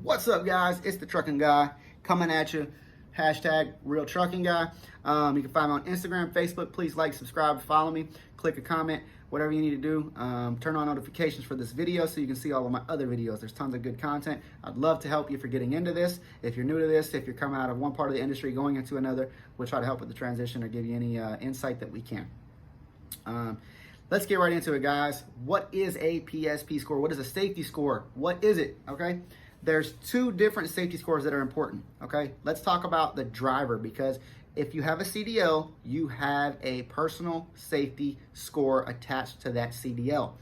What's up, guys? It's the trucking guy coming at you. Hashtag real trucking guy. You can find me on Instagram, Facebook. Please like, subscribe, follow me, click a comment, whatever you need to do. Turn on notifications for this video so you can see all of my other videos. There's tons of good content. I'd love to help you for getting into this. If you're new to this, if you're coming out of one part of the industry going into another, we'll try to help with the transition or give you any insight that we can. Let's get right into it, guys. What is a PSP score? What is a safety score? What is it? Okay. There's two different safety scores that are important, okay? Let's talk about the driver, because if you have a CDL, you have a personal safety score attached to that CDL.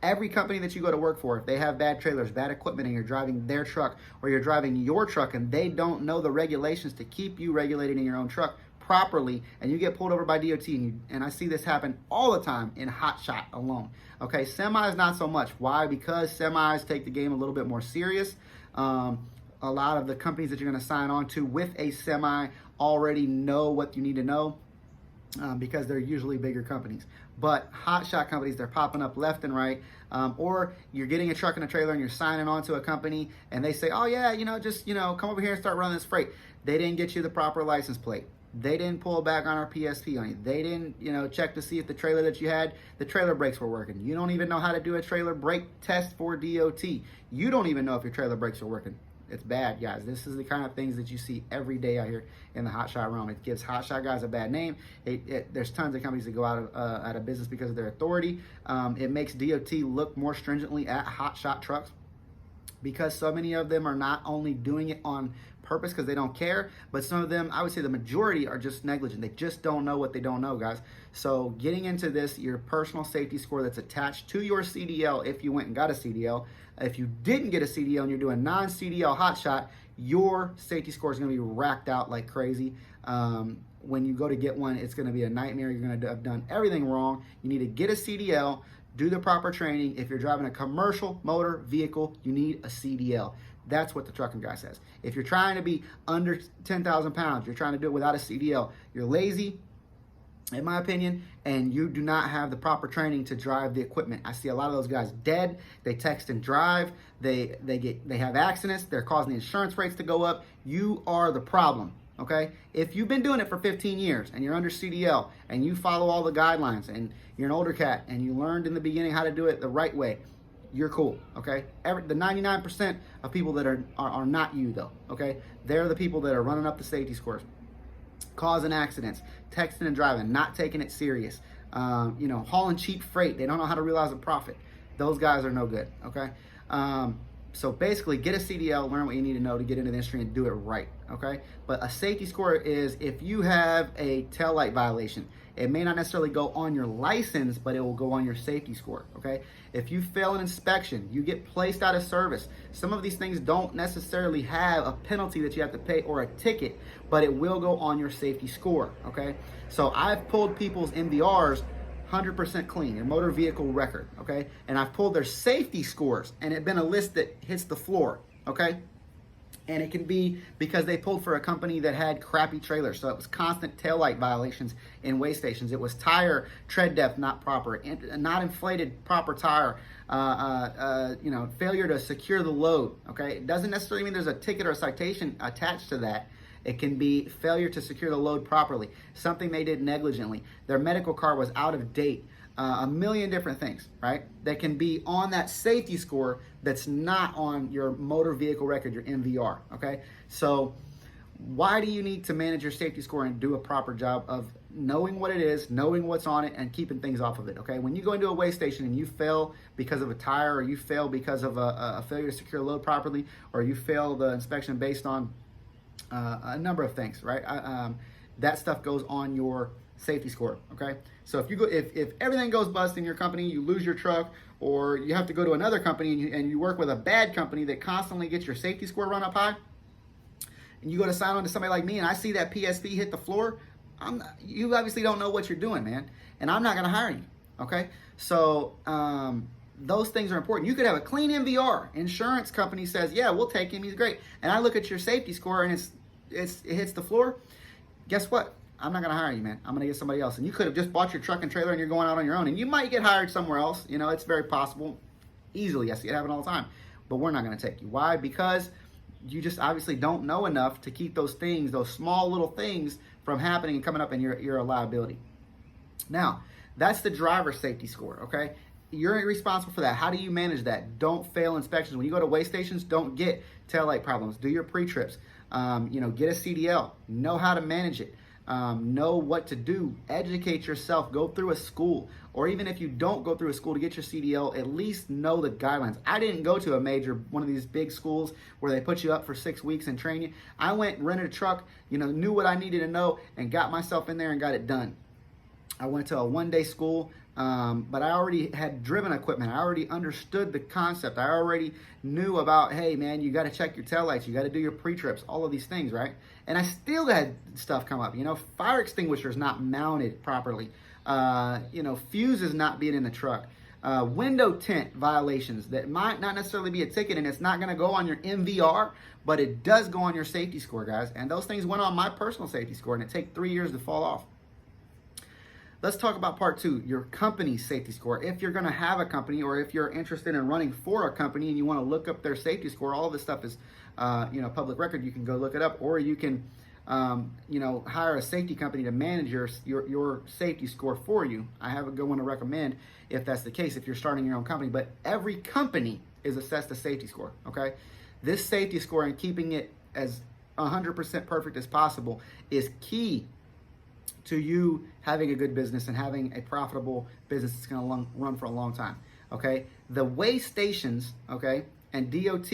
Every company that you go to work for, if they have bad trailers, bad equipment, and you're driving their truck or you're driving your truck and they don't know the regulations to keep you regulated in your own truck properly, and you get pulled over by DOT, and I see this happen all the time in Hotshot alone. Okay, semis not so much. Why? Because semis take the game a little bit more serious. A lot of the companies that you're going to sign on to with a semi already know what you need to know because they're usually bigger companies. But hotshot companies, they're popping up left and right. Or you're getting a truck and a trailer and you're signing on to a company and they say, oh yeah, just come over here and start running this freight. They didn't get you the proper license plate. They didn't pull back on our PSP on you. They didn't, check to see if the trailer that you had, the trailer brakes were working. You don't even know how to do a trailer brake test for DOT. You don't even know if your trailer brakes are working. It's bad, guys. This is the kind of things that you see every day out here in the hotshot realm. It gives hotshot guys a bad name. There's tons of companies that go out of business because of their authority. It makes DOT look more stringently at hotshot trucks, because so many of them are not only doing it on purpose because they don't care, but some of them, I would say the majority, are just negligent. They just don't know what they don't know, guys. So getting into this, your personal safety score that's attached to your CDL, if you went and got a CDL, if you didn't get a CDL and you're doing non-CDL hotshot, your safety score is going to be racked out like crazy. When you go to get one, it's going to be a nightmare. You're going to have done everything wrong. You need to get a CDL. Do the proper training. If you're driving a commercial motor vehicle, you need a CDL. That's what the trucking guy says. If you're trying to be under 10,000 pounds, you're trying to do it without a CDL, you're lazy, in my opinion, and you do not have the proper training to drive the equipment. I see a lot of those guys dead. They text and drive. They have accidents. They're causing the insurance rates to go up. You are the problem. Okay, if you've been doing it for 15 years and you're under CDL and you follow all the guidelines and you're an older cat and you learned in the beginning how to do it the right way, you're cool. Okay, the 99% of people that are not you though. Okay, they're the people that are running up the safety scores, causing accidents, texting and driving, not taking it serious. Hauling cheap freight. They don't know how to realize a profit. Those guys are no good. Okay. So basically, get a CDL, learn what you need to know to get into the industry and do it right, okay? But a safety score is if you have a taillight violation. It may not necessarily go on your license, but it will go on your safety score, okay? If you fail an inspection, you get placed out of service. Some of these things don't necessarily have a penalty that you have to pay or a ticket, but it will go on your safety score, okay? So I've pulled people's MVRs 100% clean, your motor vehicle record, okay? And I've pulled their safety scores, and it's been a list that hits the floor, okay? And it can be because they pulled for a company that had crappy trailers, so it was constant taillight violations in weigh stations. It was tire tread depth not proper, not inflated proper tire, failure to secure the load, okay? It doesn't necessarily mean there's a ticket or a citation attached to that. It can be failure to secure the load properly, something they did negligently. Their medical card was out of date, a million different things, right? That can be on that safety score that's not on your motor vehicle record, your MVR, okay? So why do you need to manage your safety score and do a proper job of knowing what it is, knowing what's on it, and keeping things off of it, okay? When you go into a weigh station and you fail because of a tire, or you fail because of a failure to secure load properly, or you fail the inspection based on a number of things, right? That stuff goes on your safety score, okay? So if everything goes bust in your company, you lose your truck, or you have to go to another company and you work with a bad company that constantly gets your safety score run up high, and you go to sign on to somebody like me and I see that PSP hit the floor, you obviously don't know what you're doing, man, and I'm not gonna hire you, okay? So those things are important. You could have a clean MVR. Insurance company says, yeah, we'll take him, he's great. And I look at your safety score and it hits the floor. Guess what? I'm not going to hire you, man. I'm going to get somebody else. And you could have just bought your truck and trailer and you're going out on your own. And you might get hired somewhere else. It's very possible. Easily. I see it happen all the time. But we're not going to take you. Why? Because you just obviously don't know enough to keep those things, those small little things, from happening and coming up, and you're a liability. Now, that's the driver safety score, okay? You're responsible for that. How do you manage that? Don't fail inspections. When you go to weigh stations, don't get taillight problems. Do your pre-trips. Get a CDL. Know how to manage it. Know what to do. Educate yourself. Go through a school. Or even if you don't go through a school to get your CDL, at least know the guidelines. I didn't go to a major, one of these big schools where they put you up for 6 weeks and train you. I went and rented a truck, knew what I needed to know, and got myself in there and got it done. I went to a one-day school, but I already had driven equipment. I already understood the concept. I already knew about, hey, man, you got to check your taillights. You got to do your pre-trips, all of these things, right? And I still had stuff come up. Fire extinguishers not mounted properly. Fuses not being in the truck. Window tint violations that might not necessarily be a ticket, and it's not going to go on your MVR, but it does go on your safety score, guys. And those things went on my personal safety score, and it takes 3 years to fall off. Let's talk about part 2, your company's safety score. If you're going to have a company, or if you're interested in running for a company and you want to look up their safety score, all of this stuff is, public record. You can go look it up, or you can, hire a safety company to manage your safety score for you. I have a good one to recommend if that's the case, if you're starting your own company. But every company is assessed a safety score, okay? This safety score and keeping it as 100% perfect as possible is key to you having a good business and having a profitable business that's going to run for a long time, okay? The weigh stations, okay, and DOT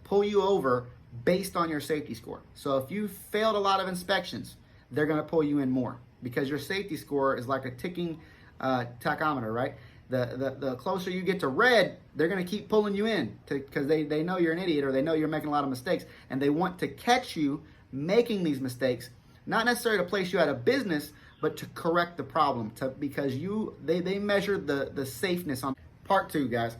pull you over based on your safety score. So if you failed a lot of inspections, they're going to pull you in more because your safety score is like a ticking tachometer, right? The closer you get to red, they're going to keep pulling you in because they know you're an idiot, or they know you're making a lot of mistakes, and they want to catch you making these mistakes. Not necessarily to place you out of business, but to correct the problem. Because they measure the safeness on part 2, guys.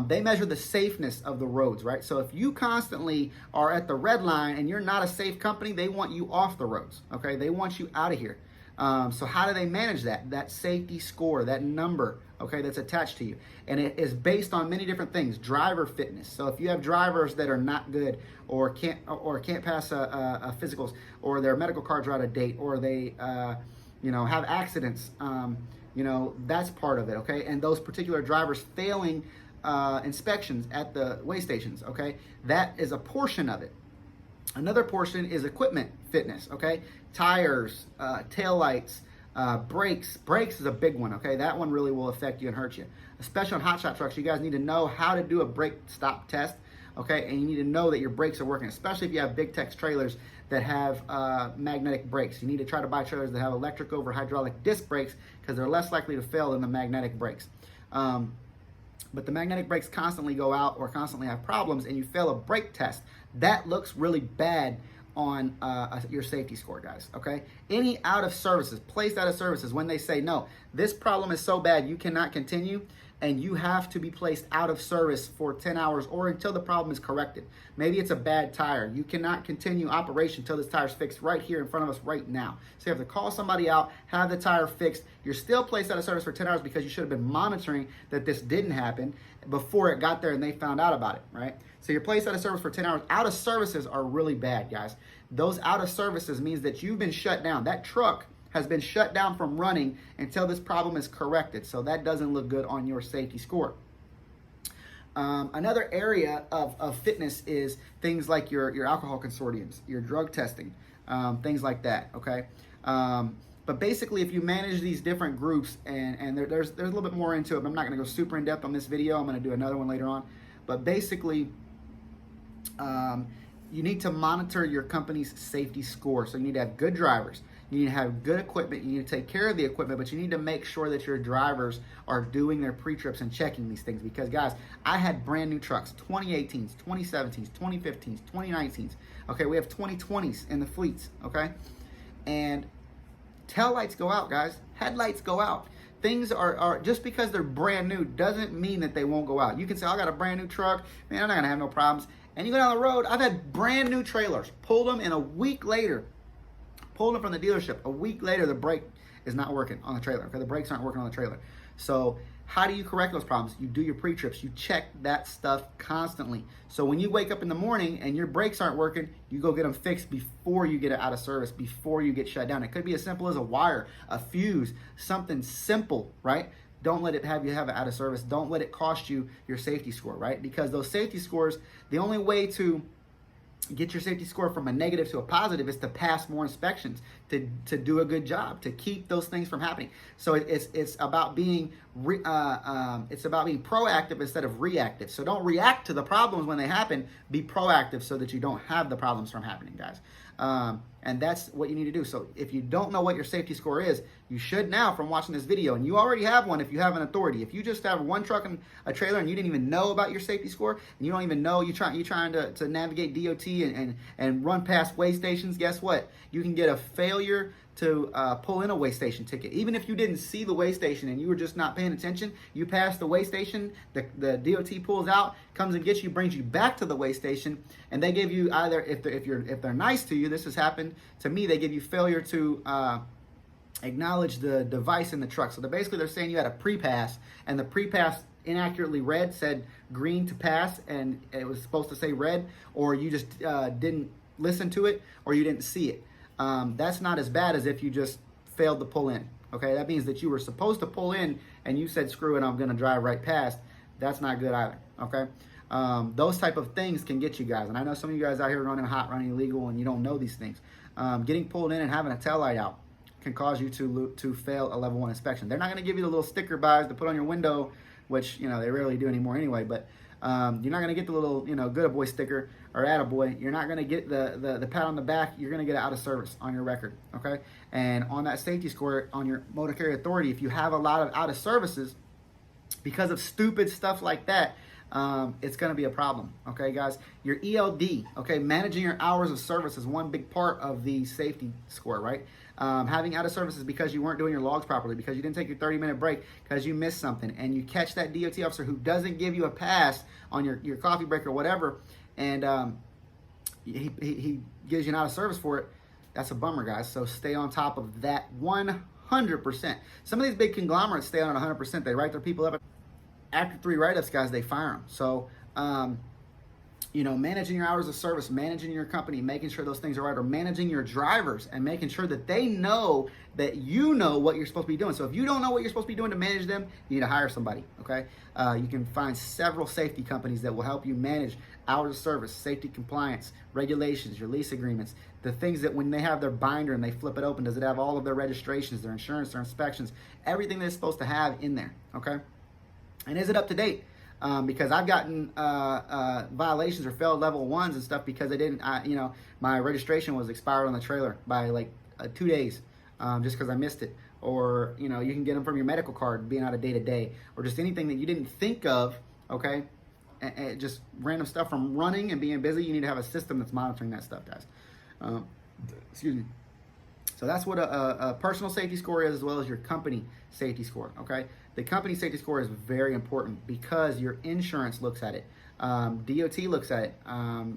They measure the safeness of the roads, right? So if you constantly are at the red line and you're not a safe company, they want you off the roads, okay? They want you out of here. So how do they manage that? That safety score, that number, okay, that's attached to you. And it is based on many different things. Driver fitness. So if you have drivers that are not good, or can't pass a physicals, or their medical cards are out of date, or they have accidents, that's part of it, okay? And those particular drivers failing inspections at the weigh stations, okay? That is a portion of it. Another portion is equipment fitness, okay? Tires, taillights, brakes. Brakes is a big one, okay? That one really will affect you and hurt you. Especially on Hotshot trucks, you guys need to know how to do a brake stop test, okay? And you need to know that your brakes are working, especially if you have big tex trailers that have magnetic brakes. You need to try to buy trailers that have electric over hydraulic disc brakes because they're less likely to fail than the magnetic brakes. But the magnetic brakes constantly go out or constantly have problems, and you fail a brake test. That looks really bad on your safety score, guys, okay? Any out of services, placed out of services, when they say, no, this problem is so bad you cannot continue, and you have to be placed out of service for 10 hours or until the problem is corrected. Maybe it's a bad tire. You cannot continue operation until this tire is fixed right here in front of us right now. So you have to call somebody out, have the tire fixed. You're still placed out of service for 10 hours because you should have been monitoring that this didn't happen before it got there and they found out about it, right? So you're placed out of service for 10 hours. Out of services are really bad, guys. Those out of services means that you've been shut down. That truck has been shut down from running until this problem is corrected. So that doesn't look good on your safety score. Another area of fitness is things like your alcohol consortiums, your drug testing, things like that, okay? But basically, if you manage these different groups, and there's a little bit more into it, but I'm not going to go super in depth on this video. I'm going to do another one later on. But basically, you need to monitor your company's safety score. So you need to have good drivers. You need to have good equipment. You need to take care of the equipment, but you need to make sure that your drivers are doing their pre-trips and checking these things. Because, guys, I had brand new trucks, 2018s, 2017s, 2015s, 2019s. Okay, we have 2020s in the fleets, okay? And tail lights go out, guys. Headlights go out. Things are just because they're brand new doesn't mean that they won't go out. You can say, I got a brand new truck. Man, I'm not going to have no problems. And you go down the road, I've had brand new trailers, pulled them, and a week later, pulled them from the dealership. A week later, the brake is not working on the trailer. Okay, the brakes aren't working on the trailer. So How do you correct those problems? You do your pre-trips. You check that stuff constantly. So when you wake up in the morning and your brakes aren't working, you go get them fixed before you get it out of service, before you get shut down. It could be as simple as a wire, a fuse, something simple, right? Don't let it have it out of service. Don't let it cost you your safety score, right? Because those safety scores, the only way to get your safety score from a negative to a positive is to pass more inspections, to do a good job, to keep those things from happening. So it's about being proactive instead of reactive. So don't react to the problems when they happen. Be proactive so that you don't have the problems from happening, guys. And that's what you need to do. So if you don't know what your safety score is, you should now from watching this video, and you already have one if you have an authority. If you just have one truck and a trailer and you didn't even know about your safety score, and you don't even know, you're trying to navigate DOT and run past weigh stations, guess what? You can get a failure to pull in a weigh station ticket. Even if you didn't see the weigh station and you were just not paying attention, you pass the weigh station, the DOT pulls out, comes and gets you, brings you back to the weigh station, and they give you either, if they're nice to you, this has happened to me, they give you failure to acknowledge the device in the truck. So they're saying you had a pre-pass, and the pre-pass inaccurately read, said green to pass, and it was supposed to say red, or you just didn't listen to it, or you didn't see it. That's not as bad as if you just failed to pull in. Okay, that means that you were supposed to pull in and you said, screw it, I'm going to drive right past. That's not good either. Okay, those type of things can get you guys. And I know some of you guys out here running hot, running illegal, and you don't know these things. Getting pulled in and having a tail light out can cause you to fail a level 1 inspection. They're not going to give you the little sticker buys to put on your window, which they rarely do anymore anyway. But you're not going to get the little good boy sticker or attaboy. You're not going to get the pat on the back. You're going to get it out of service on your record. Okay, and on that safety score on your motor carrier authority, if you have a lot of out of services because of stupid stuff like that, it's going to be a problem. Okay, guys, your ELD, okay, managing your hours of service is one big part of the safety score, right? Having out of services because you weren't doing your logs properly, because you didn't take your 30-minute break, because you missed something, and you catch that DOT officer who doesn't give you a pass on your coffee break or whatever, and he gives you an out of service for it. That's a bummer, guys. So stay on top of that 100%. Some of these big conglomerates stay on 100%. They write their people up. After 3 write-ups, guys, they fire them. So, managing your hours of service, managing your company, making sure those things are right, or managing your drivers and making sure that they know that you know what you're supposed to be doing. So if you don't know what you're supposed to be doing to manage them, you need to hire somebody, okay? You can find several safety companies that will help you manage hours of service, safety compliance, regulations, your lease agreements, the things that when they have their binder and they flip it open, does it have all of their registrations, their insurance, their inspections, everything that it's supposed to have in there, okay? And is it up to date? Because I've gotten violations or failed level 1s and stuff because I didn't, my registration was expired on the trailer by like 2 days just because I missed it. Or, you can get them from your medical card being out of day, or just anything that you didn't think of, okay? And just random stuff from running and being busy. You need to have a system that's monitoring that stuff, guys. Excuse me. So that's what a personal safety score is, as well as your company safety score, okay? The company safety score is very important because your insurance looks at it. DOT looks at it.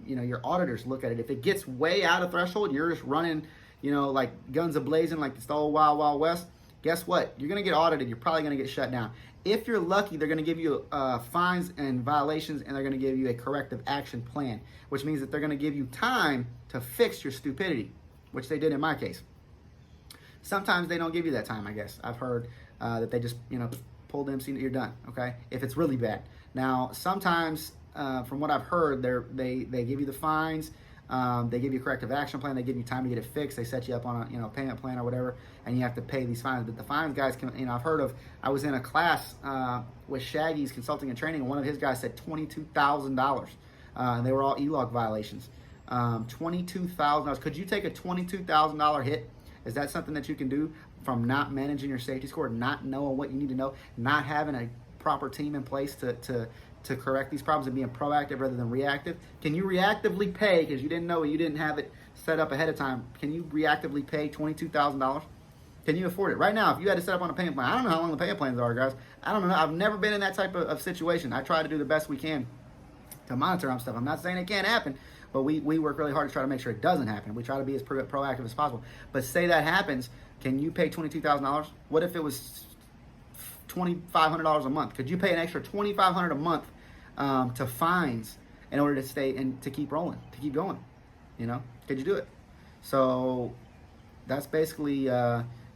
Your auditors look at it. If it gets way out of threshold, you're just running, like guns a-blazing, like it's the old Wild Wild West, guess what? You're going to get audited. You're probably going to get shut down. If you're lucky, they're going to give you fines and violations, and they're going to give you a corrective action plan, which means that they're going to give you time to fix your stupidity, which they did in my case. Sometimes they don't give you that time, I guess. I've heard that they just, pull the MC, you're done, okay? If it's really bad. Now, sometimes, from what I've heard, they give you the fines, they give you a corrective action plan, they give you time to get it fixed, they set you up on a payment plan or whatever, and you have to pay these fines. But the fines guys can, I've heard of, I was in a class with Shaggy's Consulting and Training, and one of his guys said $22,000, and they were all e-log violations. $22,000. Could you take a $22,000 hit? Is that something that you can do from not managing your safety score, not knowing what you need to know, not having a proper team in place to correct these problems and being proactive rather than reactive? Can you reactively pay, because you didn't know, you didn't have it set up ahead of time, can you reactively pay $22,000? Can you afford it? Right now, if you had to set up on a payment plan, I don't know how long the payment plans are, guys. I don't know. I've never been in that type of situation. I try to do the best we can to monitor on stuff. I'm not saying it can't happen, but we work really hard to try to make sure it doesn't happen. We try to be as proactive as possible. But say that happens, can you pay $22,000? What if it was $2,500 a month? Could you pay an extra $2,500 a month to fines in order to stay and to keep rolling, to keep going? You know, could you do it? So that's basically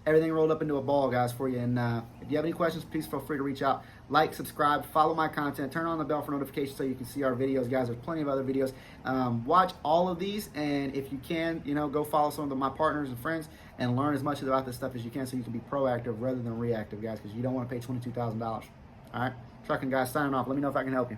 everything rolled up into a ball, guys, for you. And if you have any questions, please feel free to reach out. Like, subscribe, follow my content, turn on the bell for notifications so you can see our videos, guys. There's plenty of other videos. Watch all of these, and if you can, you know, go follow some of my partners and friends and learn as much about this stuff as you can so you can be proactive rather than reactive, guys, because you don't want to pay $22,000. All right? Trucking guys signing off. Let me know if I can help you.